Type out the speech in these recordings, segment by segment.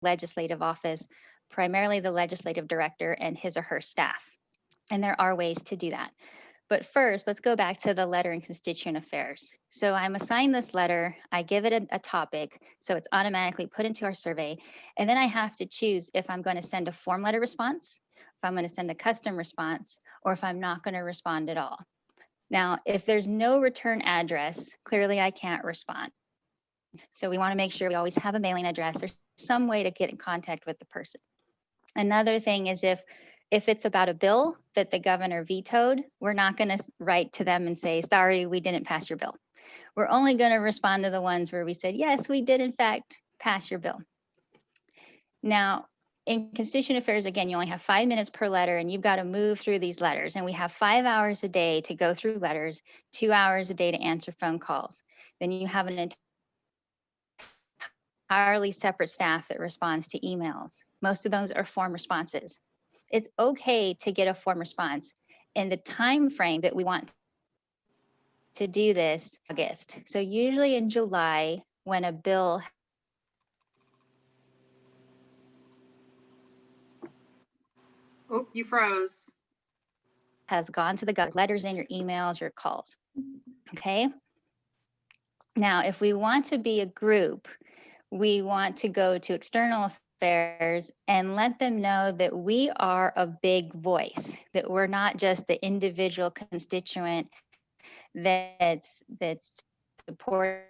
legislative office, primarily the legislative director and his or her staff. And there are ways to do that. But first, let's go back to the letter in constituent affairs. So I'm assigned this letter, I give it a topic, so it's automatically put into our survey. And then I have to choose if I'm going to send a form letter response, if I'm going to send a custom response, or if I'm not going to respond at all. Now, if there's no return address, clearly I can't respond. So we want to make sure we always have a mailing address or some way to get in contact with the person. Another thing is if it's about a bill that the governor vetoed, we're not going to write to them and say, sorry, we didn't pass your bill. We're only going to respond to the ones where we said, yes, we did in fact pass your bill. Now, in constituent affairs, again, you only have 5 minutes per letter and you've got to move through these letters. And we have 5 hours a day to go through letters, 2 hours a day to answer phone calls. Then you have an entirely separate staff that responds to emails. Most of those are form responses. It's okay to get a form response in the time frame that we want to do this, August. So usually in July, when a bill you froze. has gone to the governor, letters in your emails, your calls. Okay. Now, if we want to be a group, we want to go to external affairs and let them know that we are a big voice, that we're not just the individual constituent that's supporting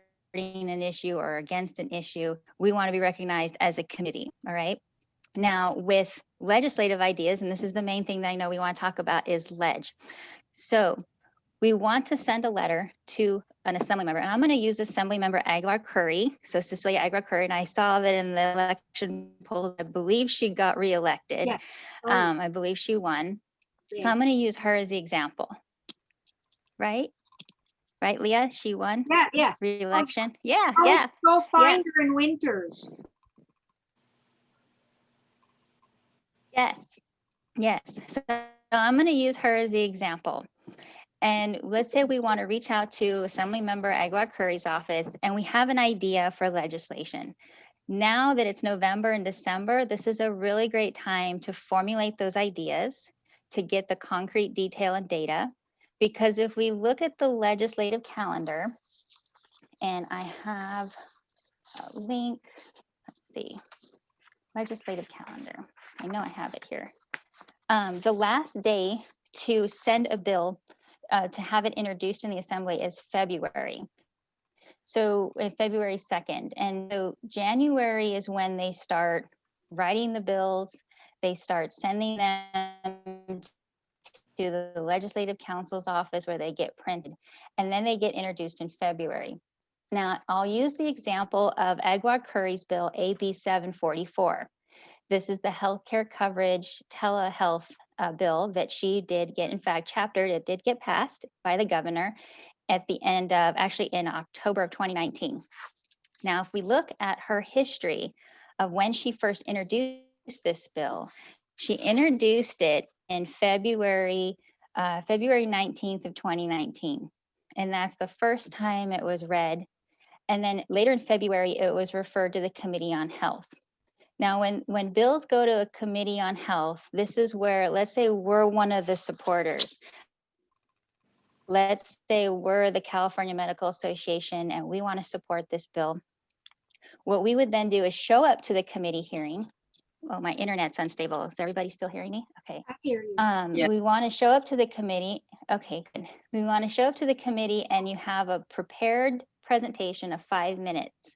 an issue or against an issue. We want to be recognized as a committee. All right. Now, with legislative ideas, and this is the main thing that I know we want to talk about, is ledge. So we want to send a letter to an assembly member. And I'm going to use Assembly Member Aguilar Curry. So Cecilia Aguilar Curry, and I saw that in the election polls, I believe she got reelected. Yes. I believe she won. Yeah. So I'm going to use her as the example. Right? Right, Leah? She won? Yeah. Re-election? Yeah. Go find her in Winters. Yes. So I'm going to use her as the example. And let's say we want to reach out to Assembly Member Aguilar Curry's office and we have an idea for legislation. Now that it's November and December, this is a really great time to formulate those ideas, to get the concrete detail and data. Because if we look at the legislative calendar, and I have a link, let's see, legislative calendar. I know I have it here. The last day to send a bill to have it introduced in the assembly is February. So February 2nd. And so January is when they start writing the bills. They start sending them to the legislative council's office where they get printed. And then they get introduced in February. Now, I'll use the example of Aguilar Curry's bill, AB 744. This is the healthcare coverage telehealth bill that she did get, in fact, chaptered. It did get passed by the governor at the end of, actually in October of 2019. Now, if we look at her history of when she first introduced this bill, she introduced it in February 19th of 2019. And that's the first time it was read. And then later in February, it was referred to the Committee on Health. Now, when bills go to a Committee on Health, this is where, let's say we're one of the supporters. Let's say we're the California Medical Association and we want to support this bill. What we would then do is show up to the committee hearing. Oh, my internet's unstable. Is everybody still hearing me? Okay. I hear you. Yeah. We want to show up to the committee. Okay, good. We want to show up to the committee and you have a prepared presentation of 5 minutes.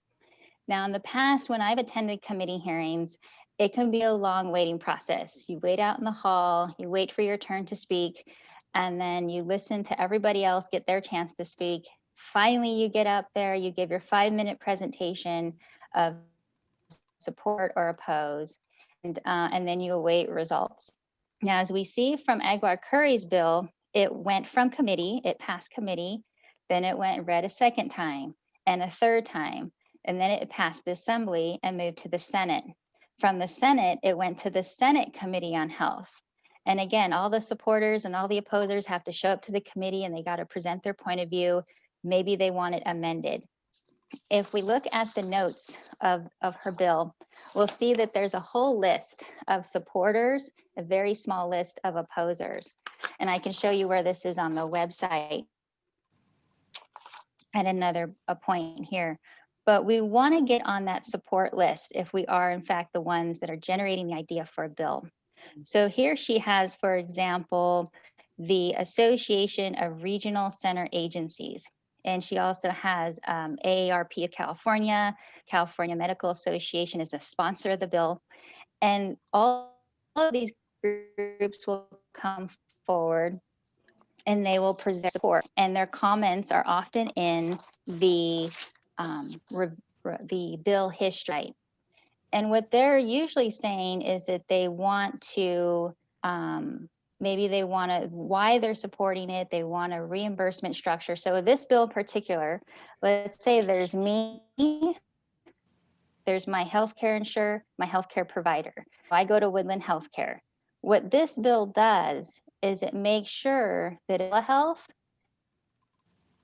Now, in the past, when I've attended committee hearings, it can be a long waiting process. You wait out in the hall, you wait for your turn to speak, and then you listen to everybody else get their chance to speak. Finally, you get up there, you give your 5-minute presentation of support or oppose, and then you await results. Now, as we see from Aguilar Curry's bill, it went from committee, it passed committee, then it went read a second time and a third time, and then it passed the assembly and moved to the Senate. From the Senate, it went to the Senate Committee on Health. And again, all the supporters and all the opposers have to show up to the committee and they got to present their point of view. Maybe they want it amended. if we look at the notes of her bill, we'll see that there's a whole list of supporters, a very small list of opposers. And I can show you where this is on the website at another a point here. But we want to get on that support list if we are, in fact, the ones that are generating the idea for a bill. So here she has, for example, the Association of Regional Center Agencies. And she also has AARP of California, California Medical Association is a sponsor of the bill. And all of these groups will come forward and they will present support. And their comments are often in the the bill history. And what they're usually saying is that they want to, maybe they want to, why they're supporting it, they want a reimbursement structure. So this bill in particular, let's say there's me, there's my healthcare insurer, my healthcare provider. I go to Woodland Healthcare. What this bill does is it makes sure that health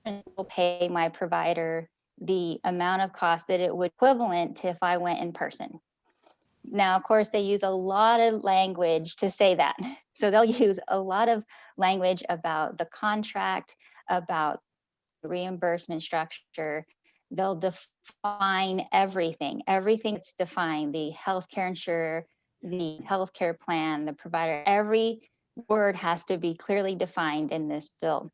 will pay my provider the amount of cost that it would equivalent to if I went in person. Now, of course, they use a lot of language to say that. So they'll use a lot of language about the contract, about reimbursement structure. They'll define everything. Everything that's defined, the healthcare insurer, the healthcare plan, the provider, every word has to be clearly defined in this bill.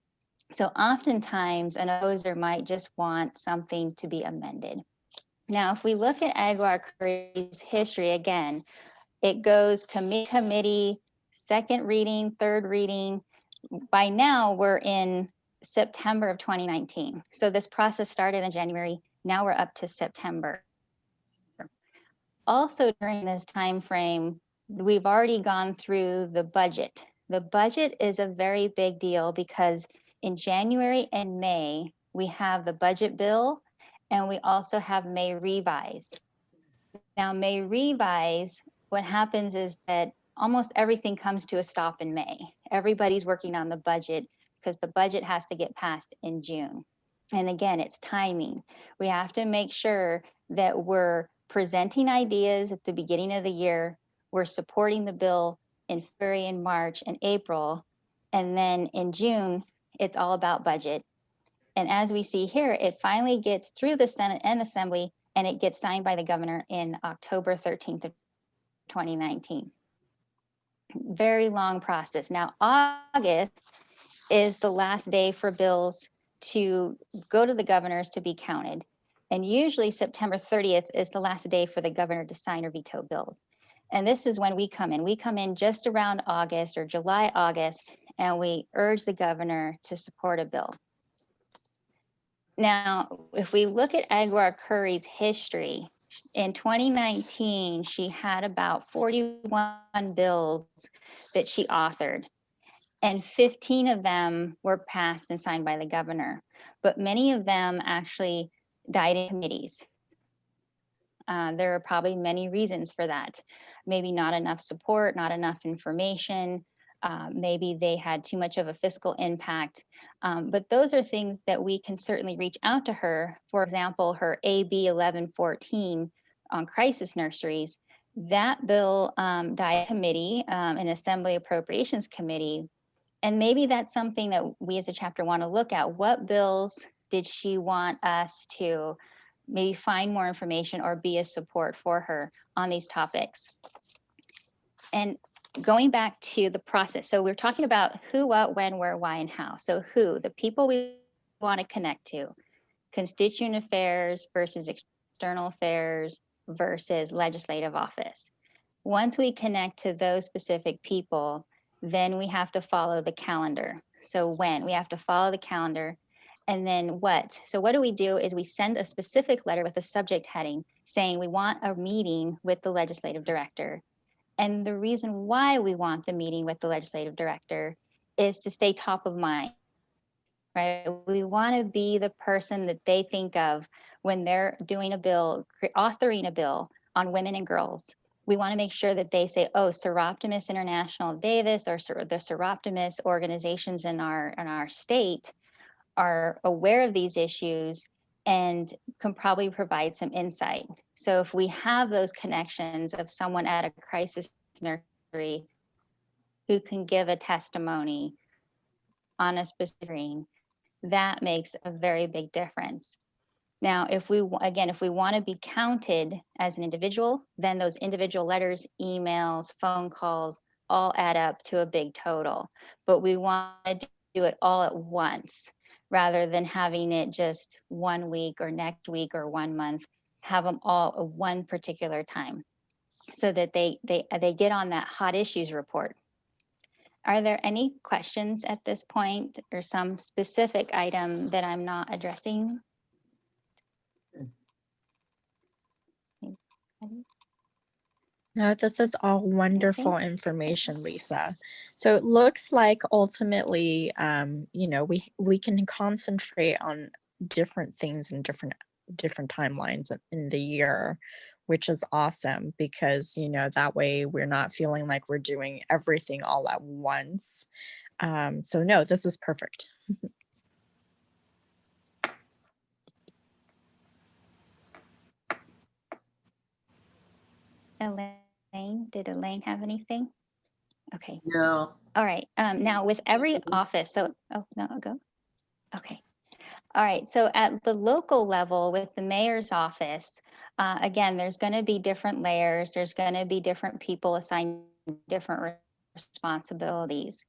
So oftentimes an opposer might just want something to be amended. Now, if we look at Aguilar Curry's history again, it goes committee, second reading, third reading. By now, we're in September of 2019. So this process started in January. Now we're up to September. Also during this time frame, we've already gone through the budget. The budget is a very big deal because in January and May, we have the budget bill and we also have May revise. Now, May revise, what happens is that almost everything comes to a stop in May. Everybody's working on the budget because the budget has to get passed in June. And again, it's timing. We have to make sure that we're presenting ideas at the beginning of the year. We're supporting the bill in February and March and April. And then in June, it's all about budget. And as we see here, it finally gets through the Senate and Assembly and it gets signed by the governor in October 13th of 2019. Very long process. Now, August is the last day for bills to go to the governors to be counted. And usually September 30th is the last day for the governor to sign or veto bills. And this is when we come in. We come in just around August or July, August, and we urge the governor to support a bill. Now, if we look at Aguilar Curry's history, in 2019, she had about 41 bills that she authored, and 15 of them were passed and signed by the governor, but many of them actually died in committees. There are probably many reasons for that. Maybe not enough support, not enough information, maybe they had too much of a fiscal impact. But those are things that we can certainly reach out to her. For example, her AB 1114 on crisis nurseries, that bill died in committee, an Assembly Appropriations Committee. And maybe that's something that we as a chapter want to look at. What bills did she want us to maybe find more information or be a support for her on these topics? And going back to the process. So we're talking about who, what, when, where, why, and how. So who, the people we want to connect to, constituent affairs versus external affairs versus legislative office. Once we connect to those specific people, then we have to follow the calendar. So when, we have to follow the calendar. And then what? So what we do is we send a specific letter with a subject heading saying we want a meeting with the legislative director. And the reason why we want the meeting with the legislative director is to stay top of mind, right? We want to be the person that they think of when they're doing a bill, authoring a bill on women and girls. We want to make sure that they say, oh, Soroptimist International of Davis or the Soroptimist organizations in our state are aware of these issues and can probably provide some insight. So if we have those connections of someone at a crisis nursery who can give a testimony on a specific screen, that makes a very big difference. Now, if we, again, if we want to be counted as an individual, then those individual letters, emails, phone calls, all add up to a big total. But we want to do it all at once rather than having it just 1 week or next week or 1 month, have them all at one particular time so that they get on that hot issues report. Are there any questions at this point or some specific item that I'm not addressing? No, this is all wonderful information, Lisa. So it looks like ultimately, you know, we can concentrate on different things in different timelines in the year, which is awesome because, you know, that way we're not feeling like we're doing everything all at once. So no, this is perfect. Elaine, did Elaine have anything? Okay, No. all right. Now with every office, so, oh, no, I'll go. Okay. All right, so at the local level with the mayor's office, again, there's going to be different layers. There's going to be different people assigned different responsibilities.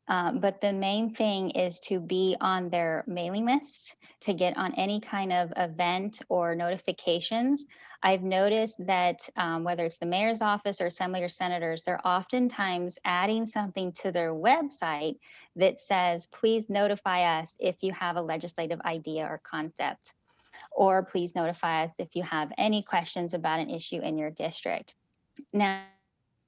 But the main thing is to be on their mailing list to get on any kind of event or notifications. I've noticed that whether it's the mayor's office or assembly or senators, they're oftentimes adding something to their website that says, please notify us if you have a legislative idea or concept, or please notify us if you have any questions about an issue in your district. Now,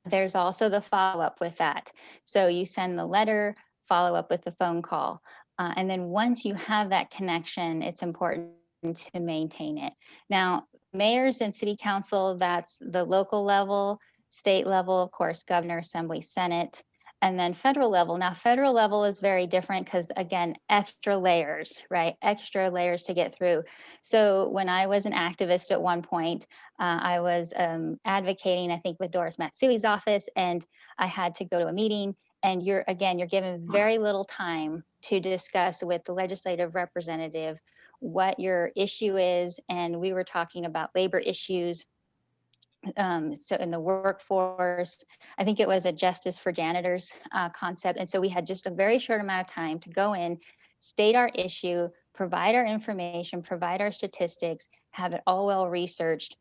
there's also the follow-up with that. So you send the letter, follow up with the phone call. And then once you have that connection, it's important to maintain it. Now, mayors and city council, that's the local level, state level, of course, governor, assembly, senate, and then federal level. Now, federal level is very different because, again, extra layers, right? Extra layers to get through. So when I was an activist at one point, I was advocating, I think, with Doris Matsui's office, and I had to go to a meeting. And you're given very little time to discuss with the legislative representative what your issue is. And we were talking about labor issues. So in the workforce, I think it was a justice for janitors concept. And so we had just a very short amount of time to go in, state our issue, provide our information, provide our statistics, have it all well researched.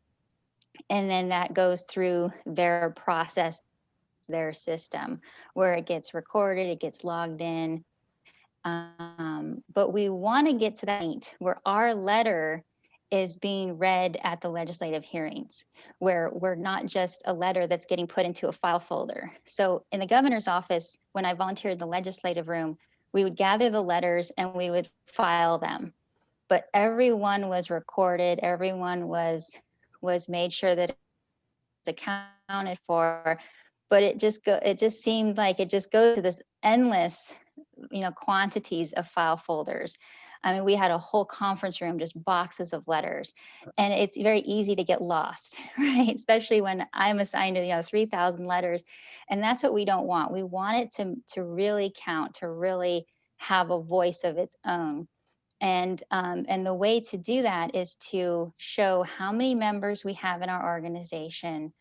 And then that goes through their process, their system, where it gets recorded, it gets logged in. But we want to get to that point where our letter is being read at the legislative hearings, where we're not just a letter that's getting put into a file folder. So in the governor's office, when I volunteered in the legislative room, we would gather the letters and we would file them. But everyone was recorded, everyone was made sure that it's accounted for. But it just seemed like it just goes to this endless, quantities of file folders. I mean, we had a whole conference room, just boxes of letters, and it's very easy to get lost, right? Especially when I'm assigned to 3,000 letters, and that's what we don't want. We want it to really count, to really have a voice of its own. And the way to do that is to show how many members we have in our organization,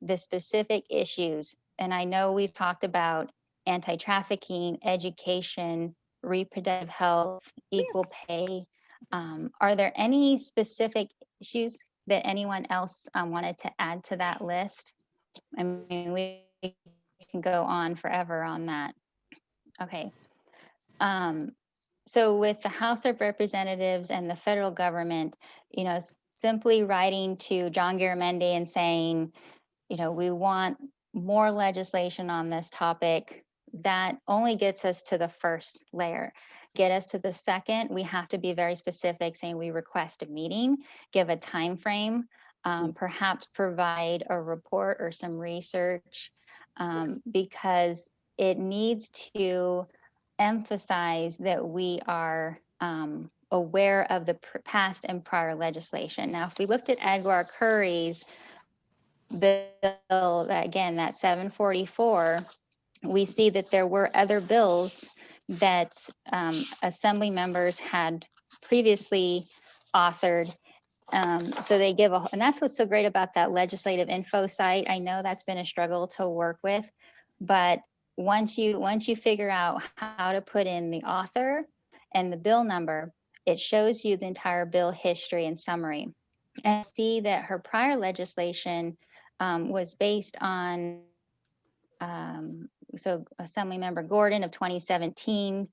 the specific issues. And I know we've talked about anti-trafficking, education, reproductive health, equal pay. Are there any specific issues that anyone else wanted to add to that list? I mean, we can go on forever on that. Okay. So with the House of Representatives and the federal government, simply writing to John Garamendi and saying, we want more legislation on this topic, that only gets us to the first layer. Get us to the second, we have to be very specific, saying we request a meeting, give a time frame, perhaps provide a report or some research, because it needs to emphasize that we are aware of the past and prior legislation. Now, if we looked at Aguilar Curry's bill, again, that 744, we see that there were other bills that assembly members had previously authored. So they give and that's what's so great about that legislative info site. I know that's been a struggle to work with, but once you figure out how to put in the author and the bill number, it shows you the entire bill history and summary. And see that her prior legislation was based on so Assemblymember Gordon of 2017,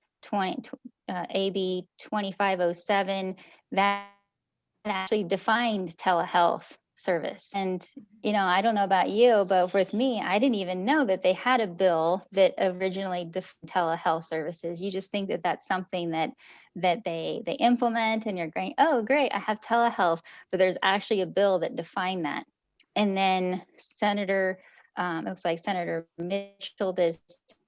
AB 2507, that actually defined telehealth service. And, I don't know about you, but with me, I didn't even know that they had a bill that originally defined telehealth services. You just think that that's something that they implement and you're going, oh, great, I have telehealth, but there's actually a bill that defined that. And then it looks like Senator Mitchell did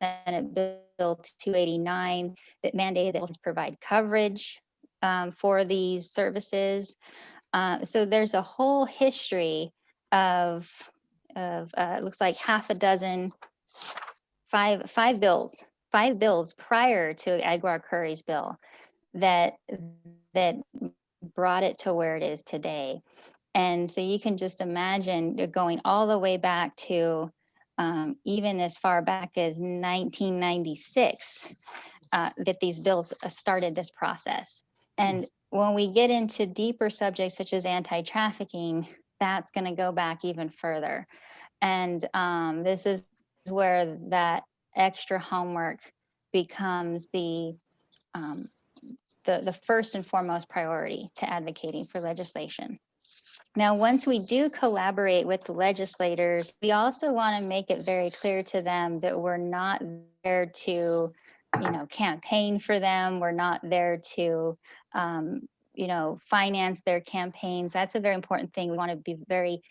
Senate Bill 289 that mandated that provide coverage for these services. So there's a whole history of it looks like half a dozen, five bills prior to Aguilar Curry's bill that brought it to where it is today. And so you can just imagine going all the way back to even as far back as 1996 that these bills started this process. And when we get into deeper subjects such as anti-trafficking, that's going to go back even further. And this is where that extra homework becomes the first and foremost priority to advocating for legislation. Now, once we do collaborate with the legislators, we also want to make it very clear to them that we're not there to, campaign for them. We're not there to, finance their campaigns. That's a very important thing. We want to be very,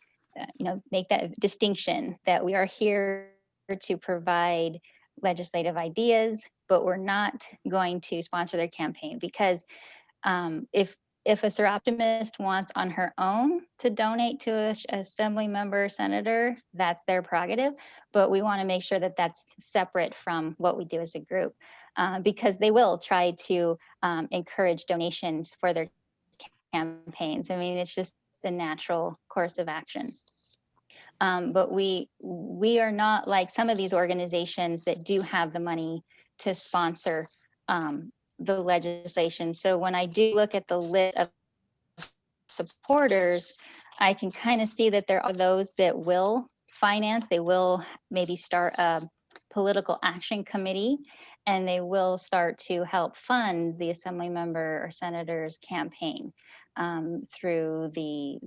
make that distinction that we are here to provide legislative ideas, but we're not going to sponsor their campaign, because if a Soroptimist wants on her own to donate to a assembly member, senator, that's their prerogative. But we want to make sure that that's separate from what we do as a group, because they will try to encourage donations for their campaigns. I mean, it's just the natural course of action. But we are not like some of these organizations that do have the money to sponsor the legislation. So when I do look at the list of supporters, I can kind of see that there are those that will finance, they will maybe start a political action committee, and they will start to help fund the assembly member or senator's campaign through the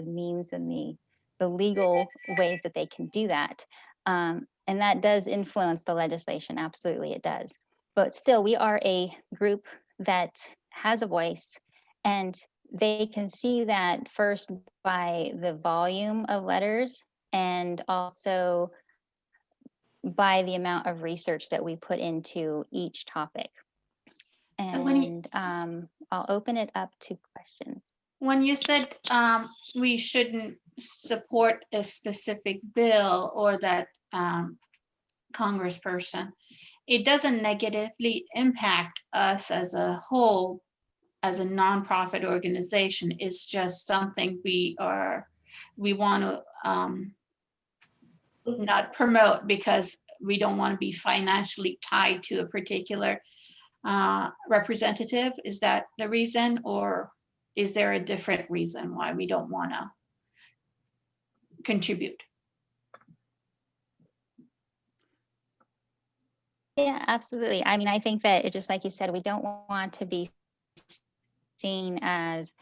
means and the legal ways that they can do that. And that does influence the legislation, absolutely it does. But still, we are a group that has a voice, and they can see that first by the volume of letters and also by the amount of research that we put into each topic. And I'll open it up to questions. When you said we shouldn't support a specific bill or that congressperson, it doesn't negatively impact us as a whole, as a nonprofit organization. It's just something we want to not promote because we don't want to be financially tied to a particular representative. Is that the reason, or is there a different reason why we don't want to contribute? Yeah, absolutely. I mean, I think that it just like you said, we don't want to be seen as,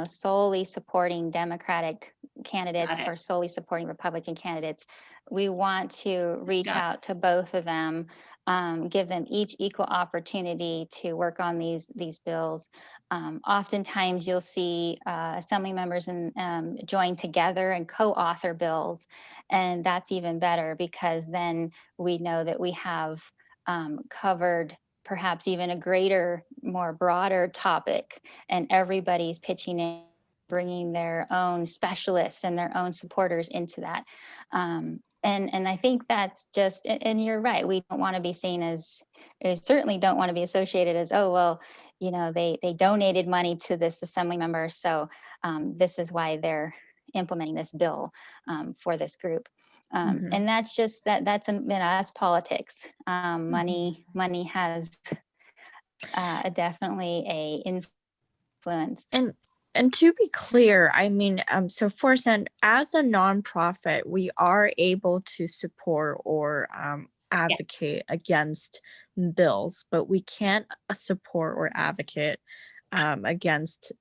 solely supporting Democratic candidates or solely supporting Republican candidates. We want to reach out to both of them, give them each equal opportunity to work on these bills. Oftentimes you'll see assembly members join together and co-author bills, and that's even better because then we know that we have covered perhaps even a greater, more broader topic, and everybody's pitching in, bringing their own specialists and their own supporters into that. And I think that's just, and you're right, we don't want to be seen as, we certainly don't want to be associated as, oh, well, you know, they donated money to this assembly member, so this is why they're implementing this bill for this group. Mhm. And that's just that's you know, that's politics. Money has definitely a influence. And to be clear, I mean, so Forcent, as a nonprofit, we are able to support or advocate against bills, but we can't support or advocate against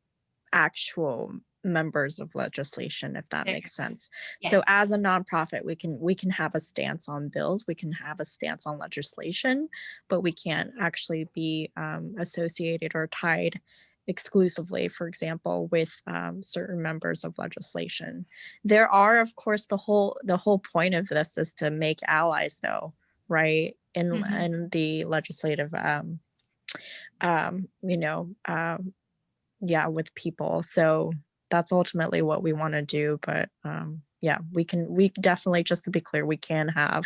actual members of legislation, if that makes sense. So Yes. as a nonprofit, we can have a stance on bills, we can have a stance on legislation, but we can't actually be associated or tied exclusively, for example, with certain members of legislation. There are, of course, the whole point of this is to make allies, though, right? In the legislative you know, yeah, with people. So that's ultimately what we want to do. But yeah, we definitely, just to be clear, we can have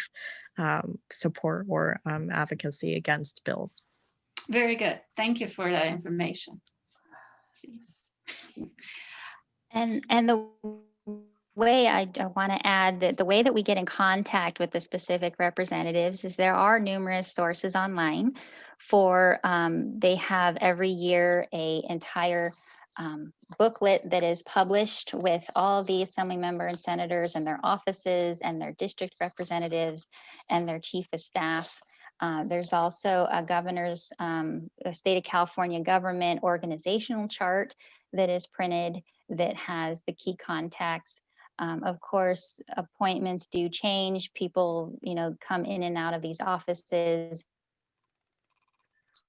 support or advocacy against bills. Very good. Thank you for that information. And the way I want to add that the way that we get in contact with the specific representatives is there are numerous sources online for, they have every year a entire booklet that is published with all the assembly member and senators and their offices and their district representatives and their chief of staff. There's also a governor's, a state of California government organizational chart that is printed that has the key contacts. Of course, appointments do change. People, you know, come in and out of these offices.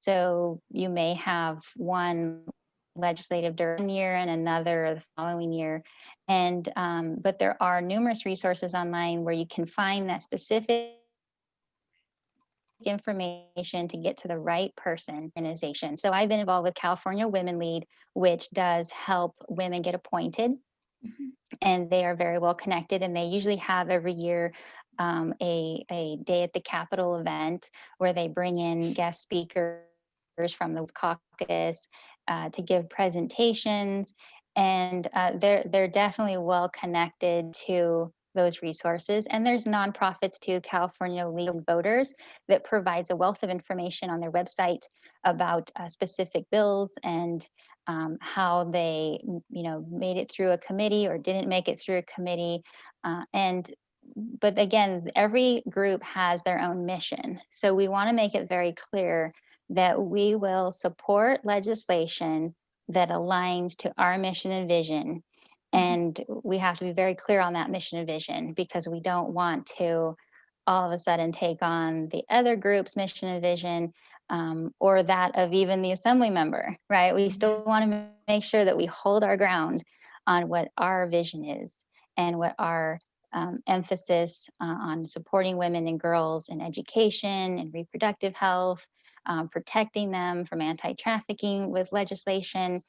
So you may have one legislative during one year and another the following year. And, but there are numerous resources online where you can find that specific information to get to the right person organization. So I've been involved with California Women Lead, which does help women get appointed. And they are very well connected, and they usually have every year a day at the Capitol event where they bring in guest speakers from the caucus to give presentations, and they're definitely well connected to those resources. And there's nonprofits too, California League of Voters, that provides a wealth of information on their website about specific bills and how they, you know, made it through a committee or didn't make it through a committee. But again, every group has their own mission. So we want to make it very clear that we will support legislation that aligns to our mission and vision. And we have to be very clear on that mission and vision, because we don't want to all of a sudden take on the other group's mission and vision, or that of even the assembly member, right? We still want to make sure that we hold our ground on what our vision is and what our emphasis on supporting women and girls in education and reproductive health, protecting them from anti-trafficking with legislation.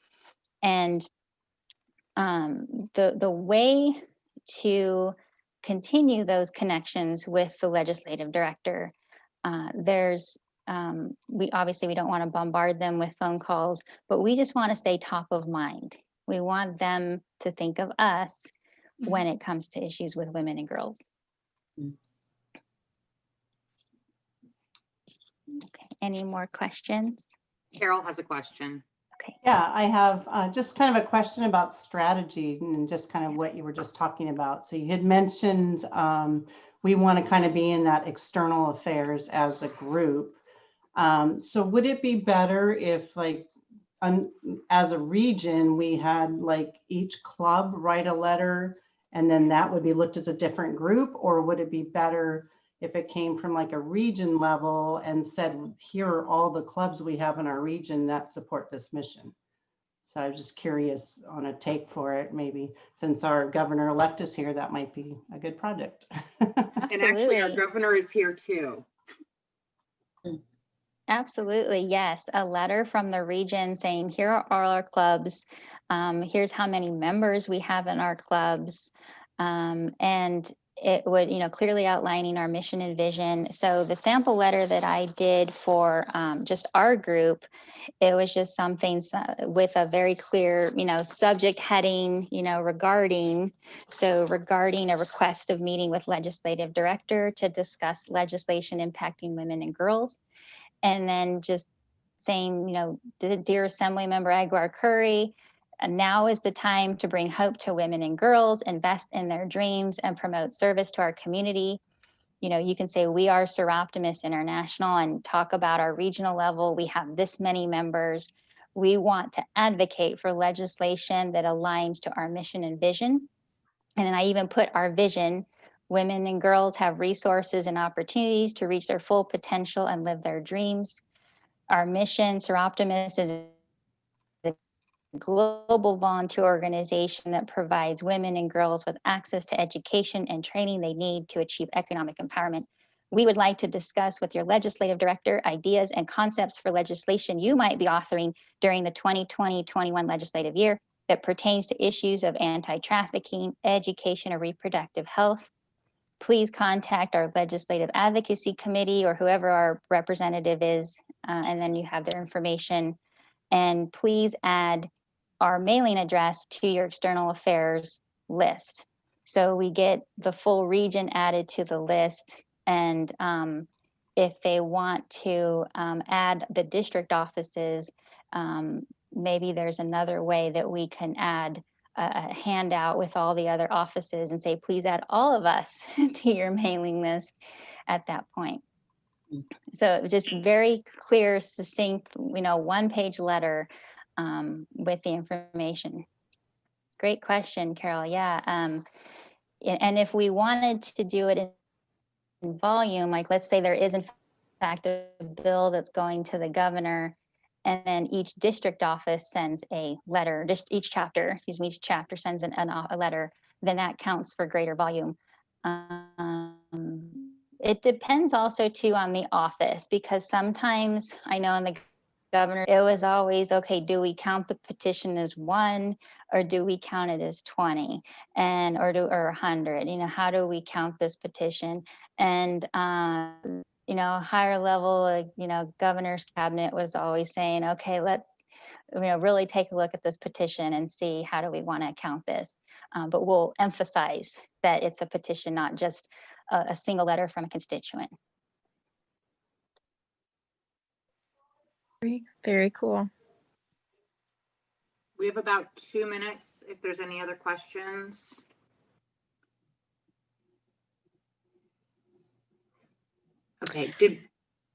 And the way to continue those connections with the legislative director, there's we don't want to bombard them with phone calls, but we just want to stay top of mind. We want them to think of us when it comes to issues with women and girls. Okay, any more questions? Carol has a question. Okay. Yeah, I have just kind of a question about strategy and just kind of what you were just talking about. So you had mentioned we want to kind of be in that external affairs as a group. So would it be better if, like, as a region, we had like each club write a letter and then that would be looked as a different group? Or would it be better if it came from like a region level and said, here are all the clubs we have in our region that support this mission? So I was just curious on a take for it. Maybe since our governor-elect is here, that might be a good project. And actually, our governor is here too. Absolutely, yes. A letter from the region saying, here are all our clubs. Here's how many members we have in our clubs. And it would, clearly outlining our mission and vision. So the sample letter that I did for just our group, it was just something with a very clear, subject heading, regarding a request of meeting with legislative director to discuss legislation impacting women and girls. And then just saying, dear Assembly Member Aguilar Curry, now is the time to bring hope to women and girls, invest in their dreams, and promote service to our community. You can say we are Soroptimist International and talk about our regional level. We have this many members. We want to advocate for legislation that aligns to our mission and vision. And then I even put our vision: women and girls have resources and opportunities to reach their full potential and live their dreams. Our mission, Soroptimist, is a global volunteer organization that provides women and girls with access to education and training they need to achieve economic empowerment. We would like to discuss with your legislative director ideas and concepts for legislation you might be authoring during the 2020-21 legislative year that pertains to issues of anti-trafficking, education, or reproductive health. Please contact our legislative advocacy committee or whoever our representative is, and then you have their information. And please add our mailing address to your external affairs list. So we get the full region added to the list. And if they want to add the district offices, maybe there's another way that we can add a handout with all the other offices and say, please add all of us to your mailing list at that point. So it was just very clear, succinct, one-page letter with the information. Great question, Carol. Yeah. And if we wanted to do it in volume, like let's say there is in fact a bill that's going to the governor, and then each district office sends a letter, just each chapter sends a letter, then that counts for greater volume. It depends also too on the office, because sometimes I know in the governor, it was always, okay, do we count the petition as one or do we count it as 20 or 100? How do we count this petition? And higher level, governor's cabinet was always saying, okay, let's really take a look at this petition and see how do we want to count this. But we'll emphasize that it's a petition, not just a single letter from a constituent. Very cool. We have about 2 minutes if there's any other questions. Okay,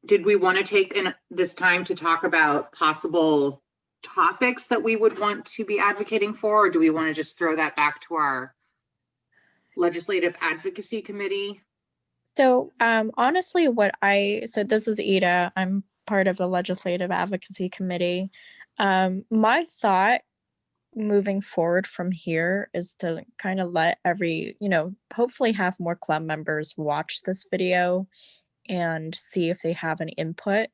did we want to take this time to talk about possible topics that we would want to be advocating for, or do we want to just throw that back to our legislative advocacy committee? So honestly, so this is Ada. I'm part of the legislative advocacy committee. My thought moving forward from here is to kind of let hopefully have more club members watch this video and see if they have any input.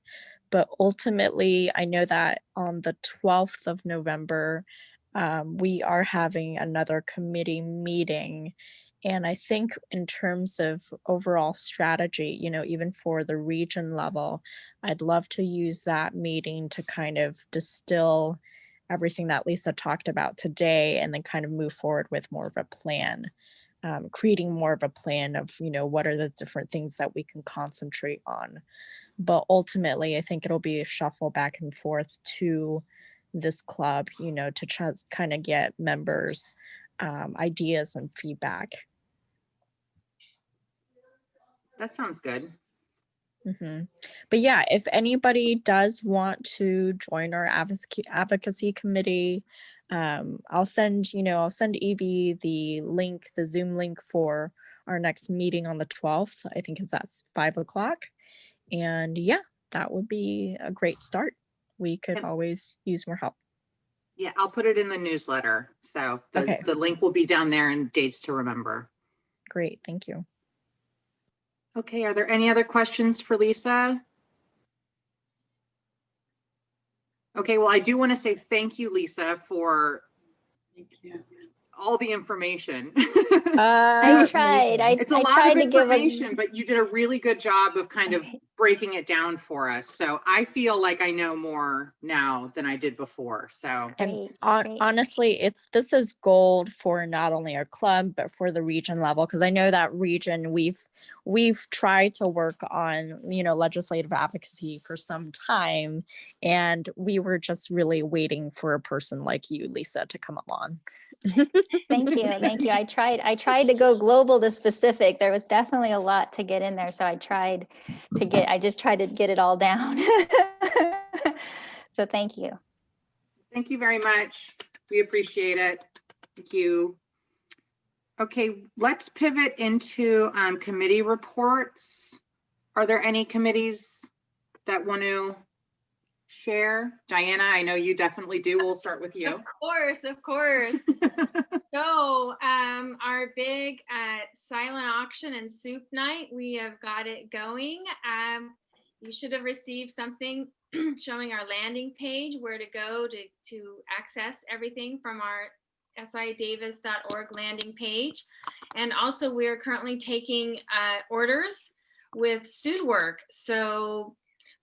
But ultimately, I know that on the 12th of November, we are having another committee meeting. And I think in terms of overall strategy, even for the region level, I'd love to use that meeting to kind of distill everything that Lisa talked about today and then kind of move forward with more of a plan, creating more of a plan of, what are the different things that we can concentrate on. But ultimately, I think it'll be a shuffle back and forth to this club, to try to kind of get members' ideas and feedback. That sounds good. But yeah, if anybody does want to join our advocacy committee, I'll send Evie the link, the Zoom link for our next meeting on the 12th. I think it's at 5:00. And yeah, that would be a great start. We could always use more help. Yeah, I'll put it in the newsletter. So the link will be down there and dates to remember. Great, thank you. Okay, are there any other questions for Lisa? Okay, well, I do want to say thank you, Lisa, for all the information. I tried. It's a I lot tried of to give a. information, but you did a really good job of kind of breaking it down for us. So I feel like I know more now than I did before. So And Great, great. honestly, this is gold for not only our club but for the region level, because I know that region we've tried to work on, you know, legislative advocacy for some time, and we were just really waiting for a person like you, Lisa, to come along. Thank you, thank you. I tried to go global to specific. There was definitely a lot to get in there, so I just tried to get it all down. So thank you. thank you very much. We appreciate it. Thank you. Okay, let's pivot into committee reports. Are there any committees that want to share? Diana, I know you definitely do. We'll start with you. Of course, of course. So our big silent auction and soup night, we have got it going. You should have received something showing our landing page, where to go to access everything from our sidavis.org landing page. And also we're currently taking orders with Sud Work. So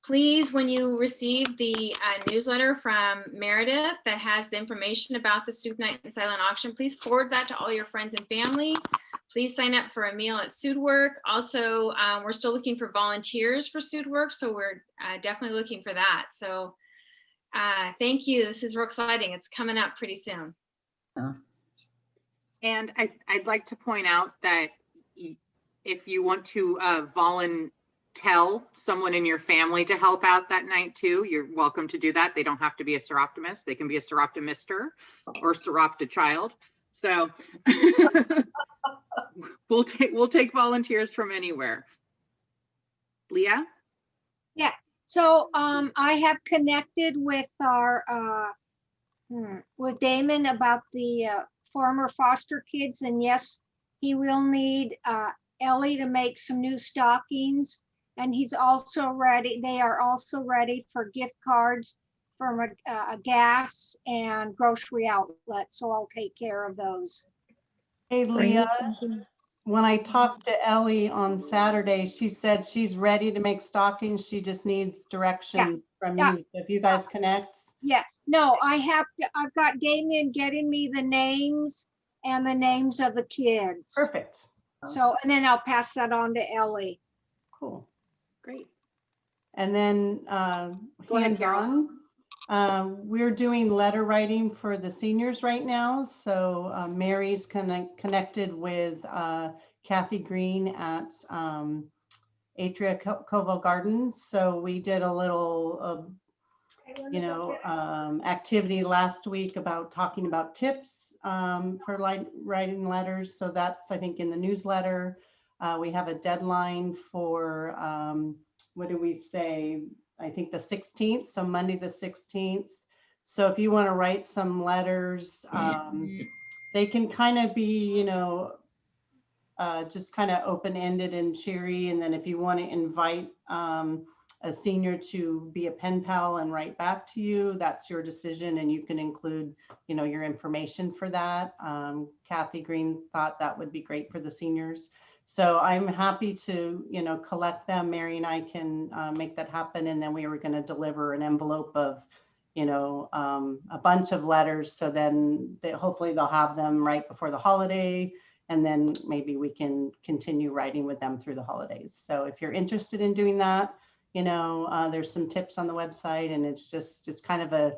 please, when you receive the newsletter from Meredith that has the information about the soup night and silent auction, please forward that to all your friends and family. Please sign up for a meal at Sud Work. Also, we're still looking for volunteers for Sud Work, so we're definitely looking for that. So thank you. This is real exciting. It's coming up pretty soon. And I'd like to point out that if you want to tell someone in your family to help out that night too, you're welcome to do that. They don't have to be a Soroptimist. They can be a Soroptimister or Soropta child. So we'll take volunteers from anywhere. Leah? Yeah, so I have connected with our with Damon about the former foster kids, and yes, he will need Ellie to make some new stockings, and he's also ready. They are also ready for gift cards from a gas and grocery outlet, so I'll take care of those. Hey, Great, Leah, thank you. when I talked to Ellie on Saturday, she said she's ready to make stockings. She just needs direction from yeah. you. If you guys connect. Yeah, no, I've got Damien getting me the names and the names of the kids. Perfect. So, and then I'll pass that on to Ellie. Cool. Great. And then Go ahead, Carol. we're doing letter writing for the seniors right now. So Mary's connected with Kathy Green at Atria Covo Gardens. So we did a little activity last week about talking about tips for writing letters. So that's, I think, in the newsletter. We have a deadline for, what do we say? I think the 16th, so Monday the 16th. So if you want to write some letters, they can kind of be, just kind of open-ended and cheery. And then if you want to invite a senior to be a pen pal and write back to you, that's your decision, and you can include, your information for that. Kathy Green thought that would be great for the seniors. So I'm happy to, collect them. Mary and I can make that happen. And then we were going to deliver an envelope of, a bunch of letters. So then hopefully they'll have them right before the holiday. And then maybe we can continue writing with them through the holidays. So if you're interested in doing that, there's some tips on the website, and it's kind of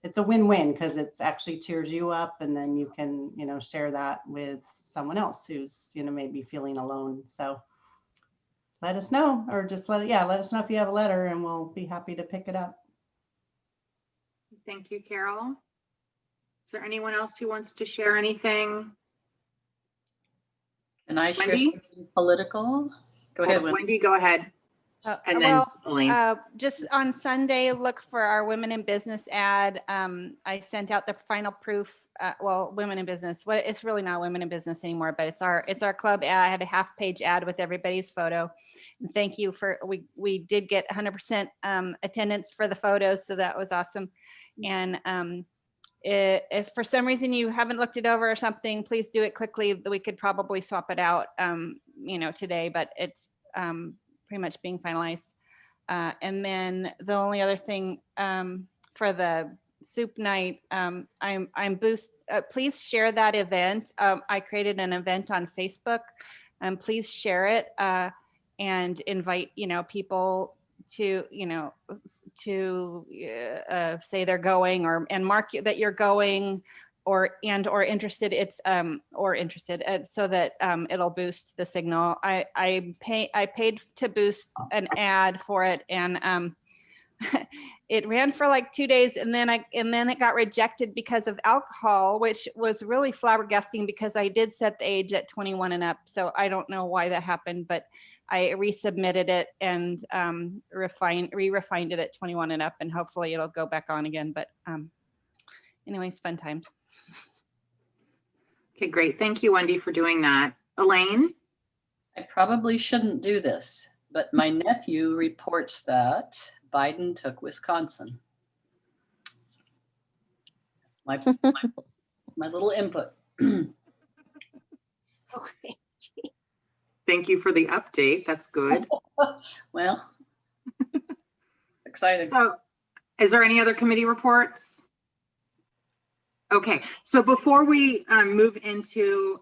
it's a win-win, because it's actually cheers you up, and then you can, share that with someone else who's, maybe feeling alone. So let us know, or just let us know if you have a letter, and we'll be happy to pick it up. Thank you, Carol. Is there anyone else who wants to share anything? Can I share Wendy? something political? Go ahead, Wendy. Wendy, go ahead. And then Well, Elaine. just on Sunday, look for our Women in Business ad. I sent out the final proof. Well, Women in Business. What it's really not Women in Business anymore, but it's our club ad. I had a half-page ad with everybody's photo. And thank you for we did get 100% attendance for the photos, so that was awesome. And if for some reason you haven't looked it over or something, please do it quickly. We could probably swap it out, today, but it's pretty much being finalized. And then the only other thing for the soup night, please share that event. I created an event on Facebook, and please share it and invite people to say they're going and mark that you're going or interested. It's or interested so that it'll boost the signal. I paid to boost an ad for it, and it ran for like 2 days, and then it got rejected because of alcohol, which was really flabbergasting because I did set the age at 21 and up. So I don't know why that happened, but I resubmitted it and refined it at 21 and up, and hopefully it'll go back on again. But anyways, fun times. Okay, great. Thank you, Wendy, for doing that. Elaine? I probably shouldn't do this, but my nephew reports that Biden took Wisconsin. So that's my little input. Okay. Thank you for the update. That's good. Well, exciting. So is there any other committee reports? Okay, so before we move into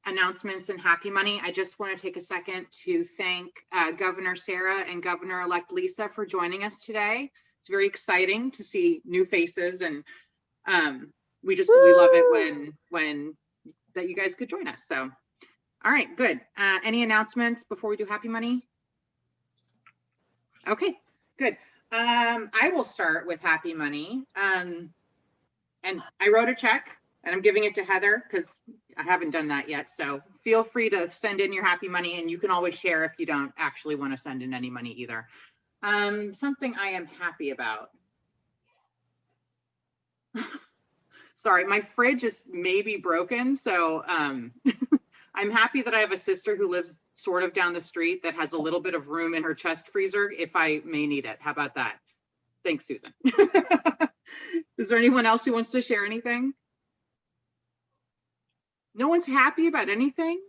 announcements and happy money, I just want to take a second to thank Governor Sarah and Governor-elect Lisa for joining us today. It's very exciting to see new faces, and we love it when that you guys could join us. So, all right, good. Any announcements before we do happy money? Okay, good. I will start with happy money. And I wrote a check and I'm giving it to Heather because I haven't done that yet. So feel free to send in your happy money, and you can always share if you don't actually want to send in any money either. Something I am happy about. Sorry, my fridge is maybe broken. So I'm happy that I have a sister who lives sort of down the street that has a little bit of room in her chest freezer if I may need it. How about that? Thanks, Susan. Is there anyone else who wants to share anything? No one's happy about anything?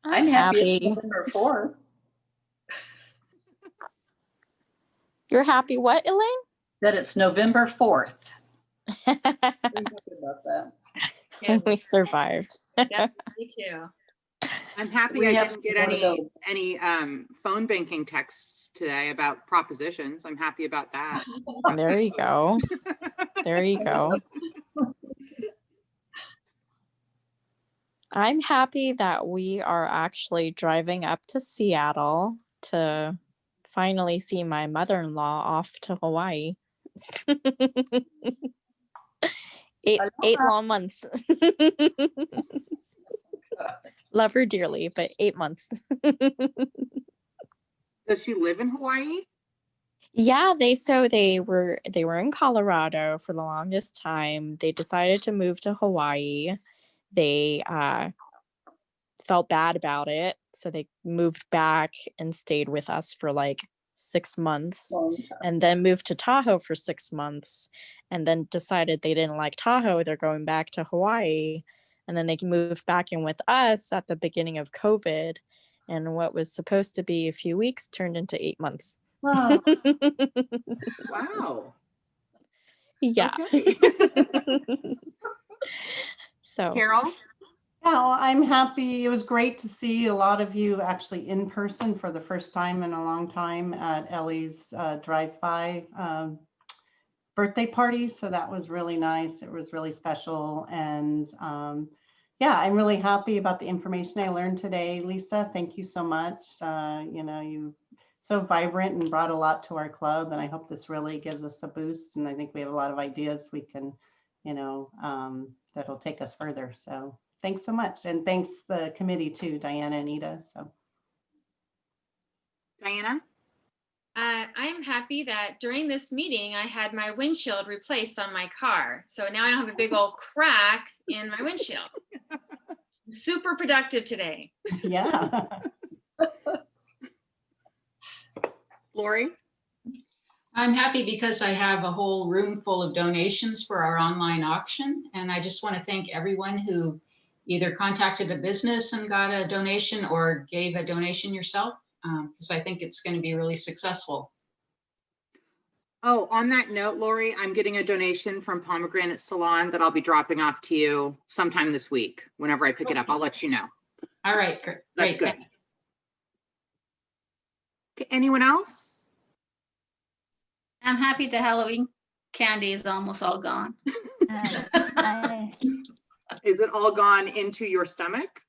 I'm happy. It's November 4th. You're happy what, Elaine? That it's November 4th. I'm happy about that. Yeah, We survived. yeah, me too. I'm happy I didn't get any phone banking texts today about propositions. I'm happy about that. There you go. There you go. I'm happy that we are actually driving up to Seattle to finally see my mother-in-law off to Hawaii. eight long months. Love her dearly, but 8 months. Does she live in Hawaii? Yeah, they were in Colorado for the longest time. They decided to move to Hawaii. They felt bad about it, so they moved back and stayed with us for like 6 months, and then moved to Tahoe for 6 months, and then decided they didn't like Tahoe. They're going back to Hawaii, and then they moved back in with us at the beginning of COVID, and what was supposed to be a few weeks turned into 8 months. Oh. Wow. Yeah. Okay. So Carol? Yeah, well, I'm happy. It was great to see a lot of you actually in person for the first time in a long time at Ellie's drive-by birthday party. So that was really nice. It was really special. And yeah, I'm really happy about the information I learned today. Lisa, thank you so much. You so vibrant and brought a lot to our club. And I hope this really gives us a boost. And I think we have a lot of ideas we can, that'll take us further. So thanks so much. And thanks the committee too, Diana and Ida. So Diana? I'm happy that during this meeting, I had my windshield replaced on my car. So now I don't have a big old crack in my windshield. I'm super productive today. Yeah. Lori? I'm happy because I have a whole room full of donations for our online auction. And I just want to thank everyone who either contacted a business and got a donation or gave a donation yourself, because I think it's going to be really successful. Oh, on that note, Lori, I'm getting a donation from Pomegranate Salon that I'll be dropping off to you sometime this week. Whenever I pick it up, I'll let you know. All right, great. That's good. Thank you. Okay, anyone else? I'm happy the Halloween candy is almost all gone. I- Is it all gone into your stomach?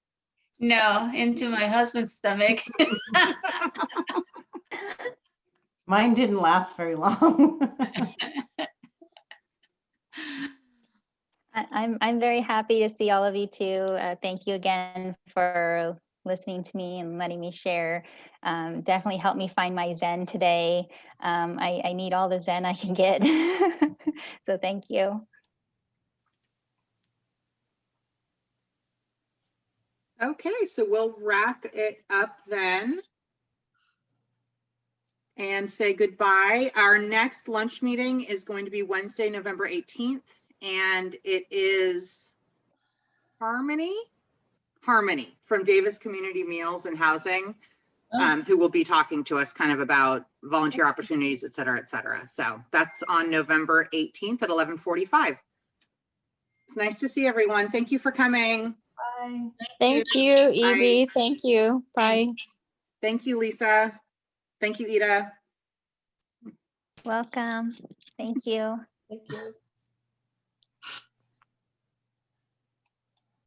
No, into my husband's stomach. Mine didn't last very long. I'm very happy to see all of you too. Thank you again for listening to me and letting me share. Definitely helped me find my Zen today. I need all the Zen I can get. So thank you. Okay, so we'll wrap it up then and say goodbye. Our next lunch meeting is going to be Wednesday, November 18th, and it is Harmony from Davis Community Meals and Housing, who will be talking to us kind of about volunteer opportunities, et cetera, et cetera. So that's on November 18th at 11:45. It's nice to see everyone. Thank you for coming. Bye. Thank you, Evie. Thank you. Bye. Thank you, Lisa. Thank you, Ida. Welcome. Thank you. Thank you.